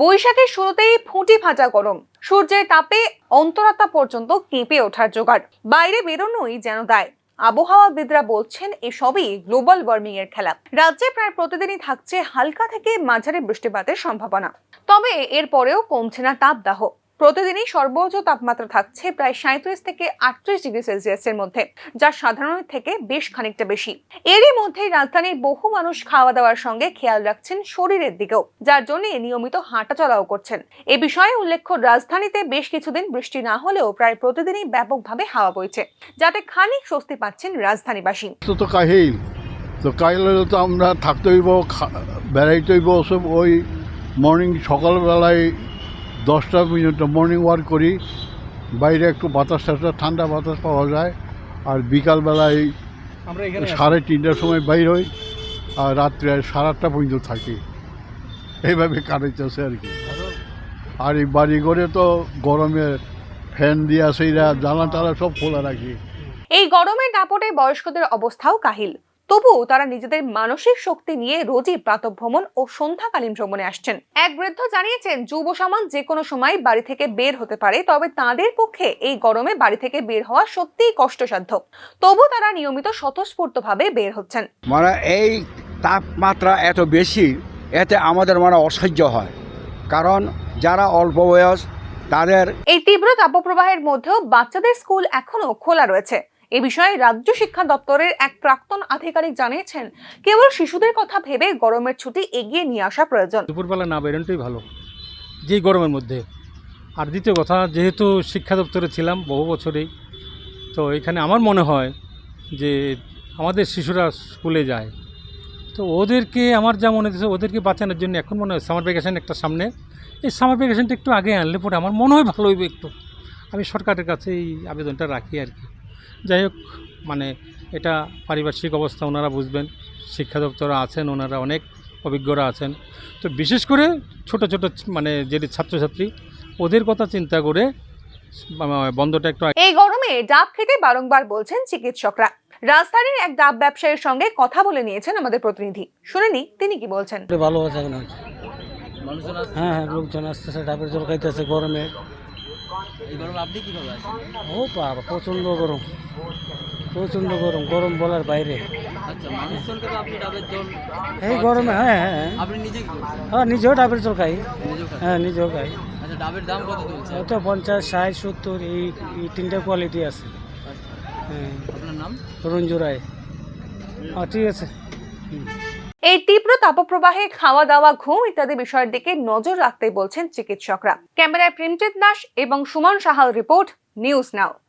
বৈশাখের শুরুতেই ফুটি ফাটা গরম, সূর্যের তাপে অন্তরাত্মা পর্যন্ত কেঁপে ওঠার জোগাড়। বাইরে বেরোনোই যেন দায়। আবহাওয়াবিদরা বলছেন এসবই গ্লোবাল ওয়ার্মিং এর খেলা। রাজ্যে প্রায় প্রতিদিনই থাকছে হালকা থেকে মাঝারি বৃষ্টিপাতের সম্ভাবনা। তবে এরপরেও কমছে না তাপদাহ। প্রতিদিনই সর্বোচ্চ তাপমাত্রা থাকছে প্রায় 37 থেকে 38 ডিগ্রি সেলসিয়াসের মধ্যে, যা সাধারণের থেকে বেশ খানিকটা বেশি। এরই মধ্যে রাজধানীর বহু মানুষ খাওয়া দাওয়ার সঙ্গে খেয়াল রাখছেন শরীরের দিকেও, যার জন্য নিয়মিত হাঁটাচলাও করছেন। এ বিষয়ে উল্লেখ্য, রাজধানীতে বেশ কিছুদিন বৃষ্টি না হলেও প্রায় প্রতিদিনই ব্যাপকভাবে হাওয়া বইছে, যাতে খানিক স্বস্তি পাচ্ছেন রাজধানীবাসী। তো কাহিল তো আমরা থাকতে হইব, বেড়াইতে হইব। সব ওই মর্নিং সকালবেলায় 10টা মিনিট মর্নিং ওয়াক করি, বাইরে একটু বাতাস ঠান্ডা বাতাস পাওয়া যায়। আর বিকালবেলায় আমরা 3:30টার সময় বাইর হই, আর রাত্রে 8:30 পর্যন্ত থাকি। এইভাবে কাটাইতেছে আর কি। আর এই বাড়ি ঘরে তো গরমে ফ্যান দিয়া সেইরা জানলা টালা সব খোলা রাখি। এই গরমের দাপটে বয়স্কদের অবস্থাও কাহিল। তবুও তারা নিজেদের মানসিক শক্তি নিয়ে রোজই প্রাতঃভ্রমণ ও সন্ধ্যাকালীন ভ্রমণে আসছেন। এক বৃদ্ধ জানিয়েছেন, যুব সমাজ যে কোনো সময় বাড়ি থেকে বের হতে পারে, তবে তাদের পক্ষে এই গরমে বাড়ি থেকে বের হওয়া সত্যিই কষ্টসাধ্য। তবু তারা নিয়মিত স্বতঃস্ফূর্তভাবে বের হচ্ছেন। মানে এই তাপমাত্রা এত বেশি, এতে আমাদের অসহ্য হয়। কারণ যারা অল্প বয়স তাদের এই তীব্র তাপপ্রবাহের মধ্যেও বাচ্চাদের স্কুল এখনো খোলা রয়েছে। এ বিষয়ে রাজ্য শিক্ষা দপ্তরের এক প্রাক্তন আধিকারিক জানিয়েছেন, কেবল শিশুদের কথা ভেবে গরমের ছুটি এগিয়ে নিয়ে আসা প্রয়োজন। দুপুরবেলা না বেরোনোটাই ভালো যেই গরমের মধ্যে। আর দ্বিতীয় কথা, যেহেতু শিক্ষা দপ্তরে ছিলাম বহু বছরেই, তো এখানে আমার মনে হয় যে আমাদের শিশুরা স্কুলে যায়, তো ওদেরকে আমার যা মনে হচ্ছে ওদেরকে বাঁচানোর জন্য এখন মনে হয় সামার ভ্যাকেশন একটা সামনে, এই সামার ভ্যাকেশনটা একটু আগে আনলে পরে আমার মনে হয় ভালো হইবে একটু। আমি সরকারের কাছে এই আবেদনটা রাখি আর কি। যাই হোক, এটা পারিপার্শ্বিক অবস্থা ওনারা বুঝবেন, শিক্ষা দপ্তরে আছেন, ওনারা অনেক অভিজ্ঞরা আছেন। তো বিশেষ করে ছোট ছোট যে ছাত্রছাত্রী, ওদের কথা চিন্তা করে বন্ধটা একটু। এই গরমে ডাব খেতে বারংবার বলছেন চিকিৎসকরা। রাজধানীর এক ডাব ব্যবসায়ীর সঙ্গে কথা বলে নিয়েছেন আমাদের প্রতিনিধি। শুনেনি তিনি কি বলছেন। ভালো আছে না? হ্যাঁ, লোকজন আসতেছে, ডাবের জল খাইতেছে গরমে। আপনি কিভাবে আছেন? ও বাবা, প্রচন্ড গরম, প্রচন্ড গরম, গরম বলার বাইরে। আচ্ছা, মানুষজনকে তো আপনি ডাবের জল এই গরমে হ্যাঁ, আপনি নিজে কি করছেন? হ্যাঁ, নিজেও ডাবের জল খাই। নিজেও খান? হ্যাঁ, নিজেও খাই। আচ্ছা, ডাবের দাম কত চলছে? তো 50, 60, 70 এই 3টে কোয়ালিটি আছে। হ্যাঁ। আপনার নাম? রঞ্জু রায়। ঠিক আছে। এই তীব্র তাপপ্রবাহে খাওয়া দাওয়া, ঘুম ইত্যাদি বিষয়ের দিকে নজর রাখতে বলছেন চিকিৎসকরা। ক্যামেরায় প্রেমজিৎ দাস এবং সুমন সাহাল রিপোর্ট, নিউজ নাও।